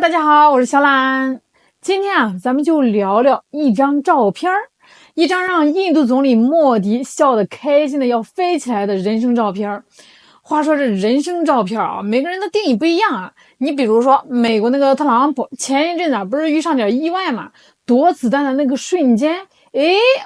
大家好，我是小懒。今天咱们就聊聊一张照片，一张让印度总理莫迪笑得开心的要飞起来的人生照片。话说这人生照片每个人的定义不一样啊。你比如说美国那个特朗普，前一阵子不是遇上点意外嘛，躲子弹的那个瞬间，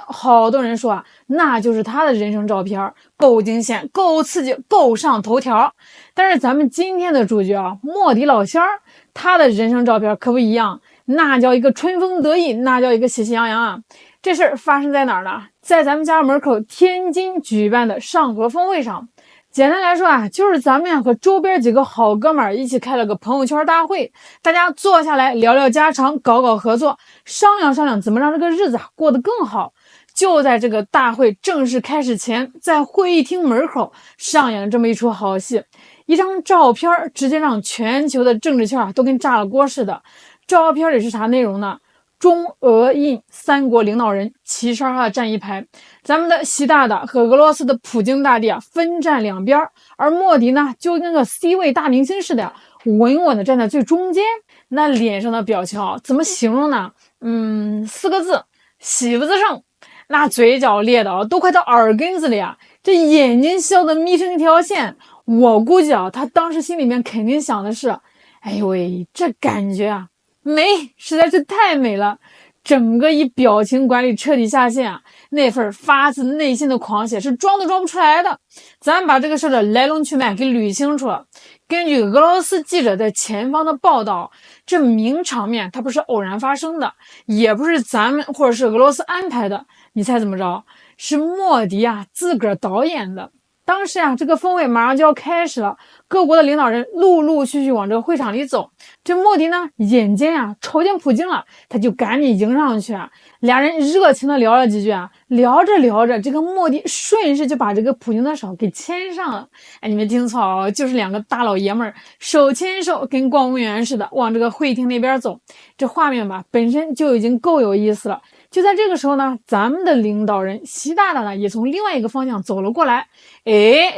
好多人说那就是他的人生照片，够惊险，够刺激，够上头条。但是咱们今天的主角莫迪老仙儿，他的人生照片可不一样，那叫一个春风得意，那叫一个喜气洋洋啊。这事儿发生在哪儿呢？在咱们家门口天津举办的上合峰会上。简单来说就是咱们和周边几个好哥们儿一起开了个朋友圈大会，大家坐下来聊聊家常，搞搞合作，商量商量怎么让这个日子过得更好。就在这个大会正式开始前，在会议厅门口上演了这么一出好戏。一张照片直接让全球的政治圈都跟炸了锅似的。照片里是啥内容呢？中俄印三国领导人齐刷刷站一排，咱们的习大大和俄罗斯的普京大帝分站两边，而莫迪呢就跟个 C 位大明星似的稳稳的站在最中间。那脸上的表情怎么形容呢？4个字，喜不自胜。那嘴角裂的都快到耳根子里这眼睛笑得眯成一条线。我估计他当时心里面肯定想的是，哎呦喂，这感觉美，实在是太美了。整个一表情管理彻底下线那份发自内心的狂喜是装都装不出来的。咱把这个事的来龙去脉给捋清楚了。根据俄罗斯记者在前方的报道，这名场面它不是偶然发生的，也不是咱们或者是俄罗斯安排的。你猜怎么着？是莫迪自个儿导演的。当时这个峰会马上就要开始了，各国的领导人陆陆续续往这个会场里走。这莫迪呢，眼尖瞅见普京了，他就赶紧迎上去俩人热情的聊了几句聊着聊着，这个莫迪顺势就把这个普京的手给牵上了。你没听错就是两个大老爷们儿手牵手，跟逛公园似的往这个会厅那边走。这画面本身就已经够有意思了。就在这个时候呢，咱们的领导人习大大呢也从另外一个方向走了过来。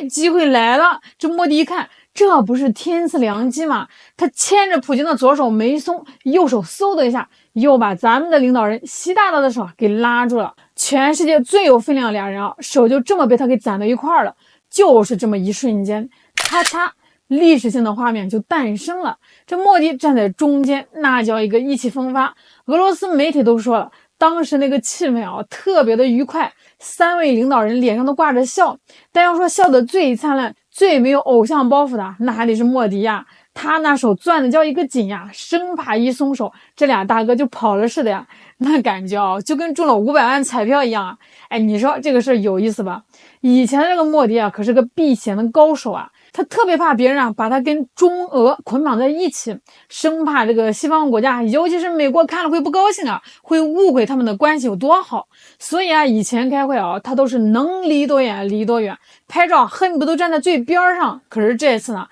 机会来了！这莫迪一看，这不是天赐良机吗？他牵着普京的左手没松，右手嗖的一下，又把咱们的领导人习大大的手给拉住了。全世界最有分量的俩人手就这么被他给攒到一块了。就是这么一瞬间，咔嚓，历史性的画面就诞生了。这莫迪站在中间，那叫一个意气风发。俄罗斯媒体都说了，当时那个气氛特别的愉快，三位领导人脸上都挂着笑。但要说笑得最灿烂、最没有偶像包袱的，那还得是莫迪他那手攥的叫一个紧生怕一松手，这俩大哥就跑了似的那感觉就跟中了500万彩票一样你说这个事有意思吧？以前这个莫迪可是个避嫌的高手他特别怕别人把他跟中俄捆绑在一起，生怕这个西方国家，尤其是美国看了会不高兴会误会他们的关系有多好。所以以前开会他都是能离多远离多远，拍照恨不得站在最边上。可是这次呢，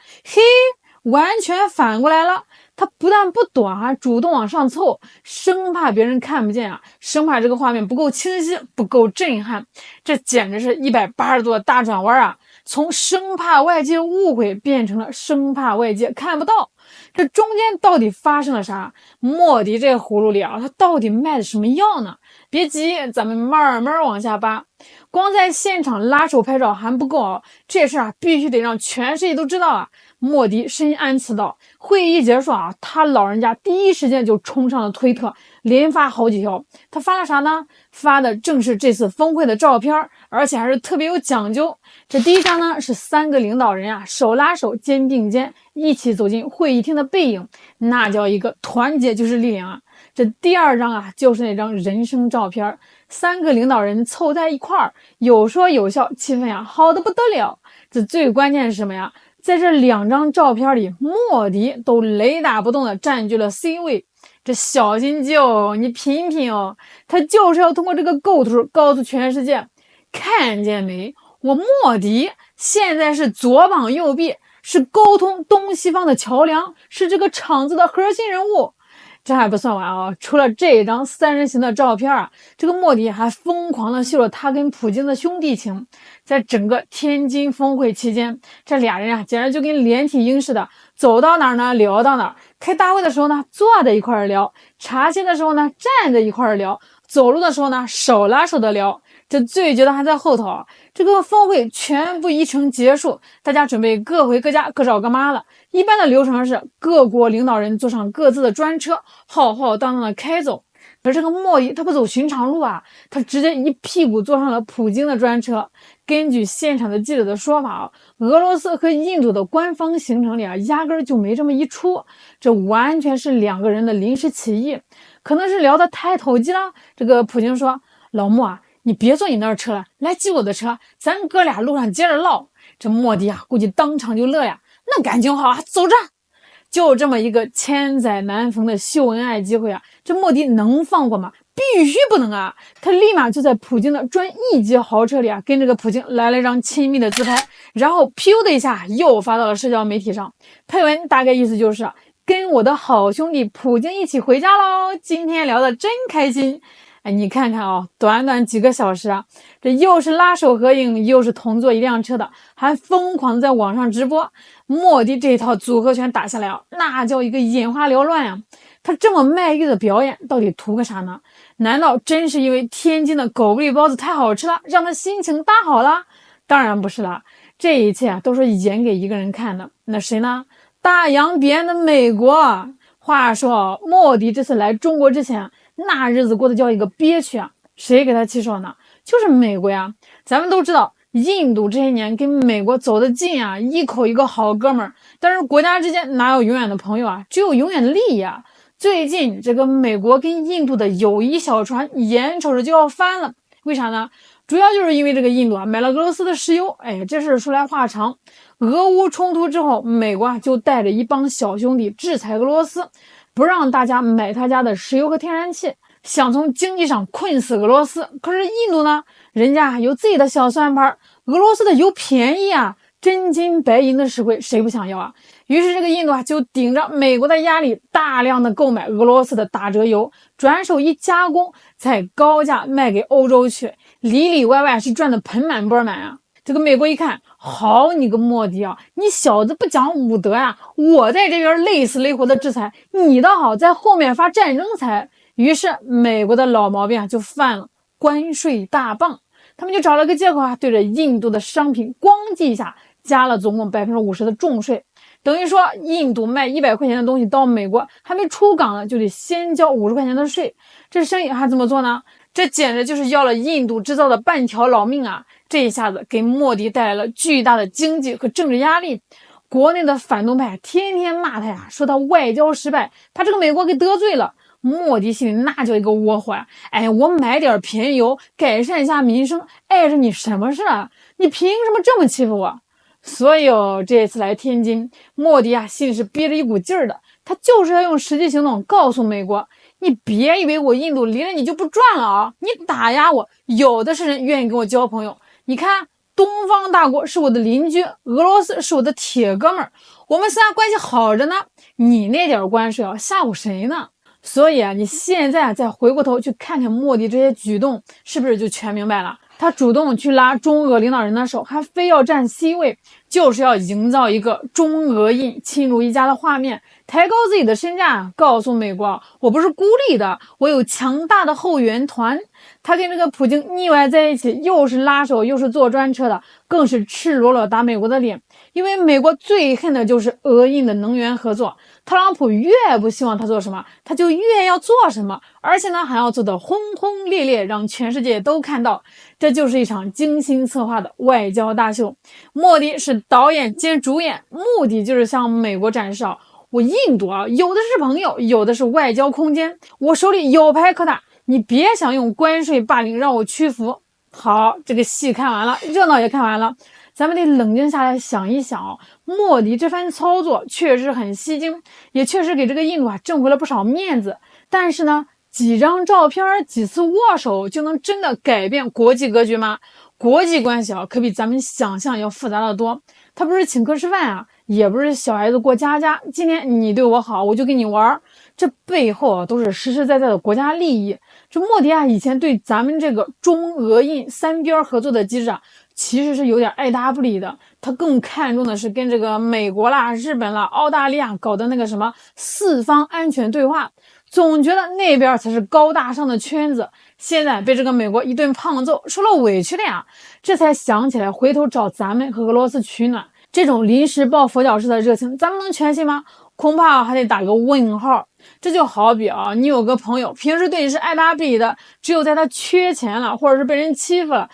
完全反过来了。他不但不躲主动往上凑，生怕别人看不见生怕这个画面不够清晰，不够震撼。这简直是180度的大转弯从生怕外界误会变成了生怕外界看不到。这中间到底发生了啥？莫迪这葫芦里他到底卖的什么药呢？别急，咱们慢慢往下扒。光在现场拉手拍照还不够这事必须得让全世界都知道莫迪深谙此道。会议一结束他老人家第一时间就冲上了推特，连发好几条。他发了啥呢？发的正是这次峰会的照片，而且还是特别有讲究。这第一张呢是3个领导人手拉手肩并肩一起走进会议厅的背影，那叫一个团结就是力量这第二张就是那张人生照片，3个领导人凑在一块儿，有说有笑，气氛好的不得了。这最关键是什么呀？在这2张照片里，莫迪都雷打不动的占据了 C 位。这小心机你品品他就是要通过这个构图告诉全世界，看见没？我莫迪现在是左膀右臂，是沟通东西方的桥梁，是这个场子的核心人物。这还不算完啊！除了这一张三人行的照片啊，这个莫迪还疯狂的秀了他跟普京的兄弟情。在整个天津峰会期间，这俩人啊，简直就跟连体婴似的，走到哪儿呢聊到哪儿。开大会的时候呢，坐在一块儿聊；茶歇的时候呢，站在一块儿聊；走路的时候呢，手拉手的聊。这最绝的还在后头啊！这个峰会全部议程结束，大家准备各回各家，各找各妈了。一般的流程是各国领导人坐上各自的专车，浩浩荡荡的开走。可是这个莫迪他不走寻常路啊，他直接一屁股坐上了普京的专车。根据现场的记者的说法啊，俄罗斯和印度的官方行程里啊，压根儿就没这么一出，这完全是两个人的临时起意，可能是聊得太投机了。这个普京说：“老莫啊，你别坐你那车了，来挤我的车，咱哥俩路上接着唠。”这莫迪啊，估计当场就乐呀，那感情好啊，走着。就这么一个千载难逢的秀恩爱机会啊，这莫迪能放过吗？必须不能啊！他立马就在普京的专1级豪车里啊，跟这个普京来了一张亲密的自拍，然后噗的一下又发到了社交媒体上。配文大概意思就是跟我的好兄弟普京一起回家喽，今天聊得真开心。哎，你看看啊，短短几个小时啊，这又是拉手合影，又是同坐一辆车的，还疯狂在网上直播。莫迪这套组合拳打下来啊，那叫一个眼花缭乱呀！他这么卖力的表演，到底图个啥呢？难道真是因为天津的狗不理包子太好吃了，让他心情大好了？当然不是啦，这一切啊都是演给一个人看的。那谁呢？大洋彼岸的美国。话说莫迪这次来中国之前，那日子过得叫一个憋屈啊！谁给他气受呢？就是美国呀！咱们都知道，印度这些年跟美国走得近啊，一口一个好哥们儿。但是国家之间哪有永远的朋友啊？只有永远的利益啊！最近这个美国跟印度的友谊小船眼瞅着就要翻了，为啥呢？主要就是因为这个印度啊买了俄罗斯的石油。哎，这事说来话长。俄乌冲突之后，美国啊就带着一帮小兄弟制裁俄罗斯，不让大家买他家的石油和天然气，想从经济上困死俄罗斯。可是印度呢，人家有自己的小算盘，俄罗斯的油便宜啊，真金白银的实惠谁不想要啊？于是这个印度啊就顶着美国的压力，大量的购买俄罗斯的打折油，转手一加工，再高价卖给欧洲去，里里外外是赚得盆满钵满啊！这个美国一看，好你个莫迪啊，你小子不讲武德呀！我在这边累死累活的制裁，你倒好在后面发战争财。于是美国的老毛病啊就犯了，关税大棒。他们就找了个借口啊，对着印度的商品咣叽一下加了总共50%的重税，等于说印度卖100块钱的东西到美国，还没出港呢，就得先交50块钱的税。这生意还怎么做呢？这简直就是要了印度制造的半条老命啊！这一下子给莫迪带来了巨大的经济和政治压力。国内的反动派天天骂他呀，说他外交失败，把这个美国给得罪了。莫迪心里那叫一个窝火呀！哎，我买点便宜油，改善一下民生，碍着你什么事啊？你凭什么这么欺负我？所以这次来天津，莫迪啊心里是憋着一股劲儿的，他就是要用实际行动告诉美国，你别以为我印度离了你就不赚了啊！你打压我，有的是人愿意跟我交朋友。你看，东方大国是我的邻居，俄罗斯是我的铁哥们儿，我们仨关系好着呢。你那点关税啊，吓唬谁呢？所以啊，你现在再回过头去看看莫迪这些举动，是不是就全明白了？他主动去拉中俄领导人的手，还非要占 C 位，就是要营造一个中俄印亲如一家的画面，抬高自己的身价，告诉美国我不是孤立的，我有强大的后援团。他跟这个普京腻歪在一起，又是拉手又是坐专车的，更是赤裸裸打美国的脸。因为美国最恨的就是俄印的能源合作，特朗普越不希望他做什么，他就越要做什么，而且呢还要做得轰轰烈烈，让全世界都看到。这就是一场精心策划的外交大秀。莫迪是导演兼主演，目的就是向美国展示我印度啊，有的是朋友，有的是外交空间，我手里有牌可打，你别想用关税霸凌让我屈服。好，这个戏看完了，热闹也看完了，咱们得冷静下来想一想莫迪这番操作确实很吸睛，也确实给这个印度啊挣回了不少面子。但是呢，几张照片几次握手就能真的改变国际格局吗？国际关系可比咱们想象要复杂的多。他不是请客吃饭啊，也不是小孩子过家家，今天你对我好，我就跟你玩，这背后啊都是实实在在的国家利益。这莫迪啊，以前对咱们这个中俄印三边合作的机制啊，其实是有点爱答不理的。他更看重的是跟这个美国啦、日本啦、澳大利亚搞的那个什么四方安全对话，总觉得那边才是高大上的圈子。现在被这个美国一顿胖揍，受了委屈了呀，这才想起来回头找咱们和俄罗斯取暖。这种临时抱佛脚式的热情，咱们能全信吗？恐怕还得打个问号。这就好比啊，你有个朋友平时对你是爱答不理的，只有在他缺钱了，或者是被人欺负了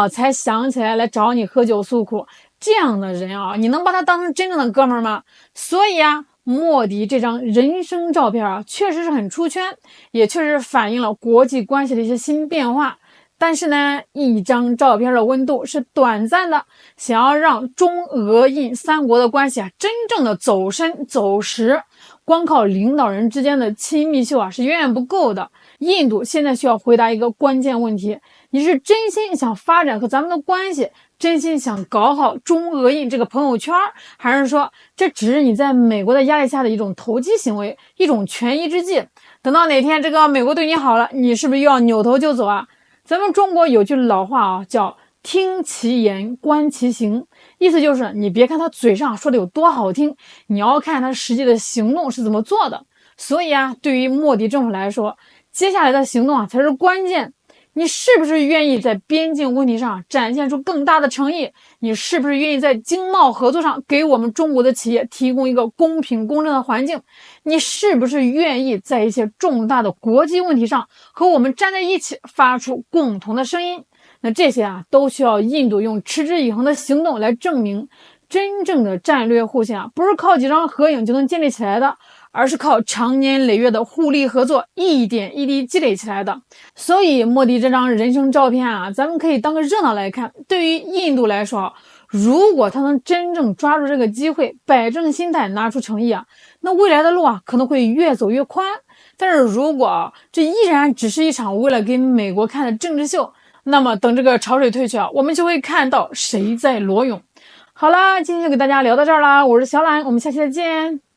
才想起来找你喝酒诉苦。这样的人啊，你能把他当成真正的哥们儿吗？所以啊，莫迪这张人生照片啊，确实是很出圈，也确实反映了国际关系的一些新变化。但是呢，一张照片的温度是短暂的，想要让中俄印三国的关系真正的走深走实，光靠领导人之间的亲密秀是远远不够的。印度现在需要回答一个关键问题：你是真心想发展和咱们的关系，真心想搞好中俄印这个朋友圈，还是说这只是你在美国的压力下的一种投机行为，一种权宜之计？等到哪天这个美国对你好了，你是不是又要扭头就走啊？咱们中国有句老话叫听其言观其行，意思就是你别看他嘴上说的有多好听，你要看他实际的行动是怎么做的。所以啊，对于莫迪政府来说，接下来的行动才是关键。你是不是愿意在边境问题上展现出更大的诚意？你是不是愿意在经贸合作上给我们中国的企业提供一个公平公正的环境？你是不是愿意在一些重大的国际问题上和我们站在一起，发出共同的声音？那这些都需要印度用持之以恒的行动来证明。真正的战略互信不是靠几张合影就能建立起来的，而是靠长年累月的互利合作，一点一滴积累起来的。所以莫迪这张人生照片咱们可以当个热闹来看。对于印度来说，如果他能真正抓住这个机会，摆正心态，拿出诚意那未来的路可能会越走越宽。但是如果这依然只是一场为了给美国看的政治秀，那么等这个潮水退去我们就会看到谁在裸泳。好啦，今天就给大家聊到这儿啦，我是小懒，我们下期再见。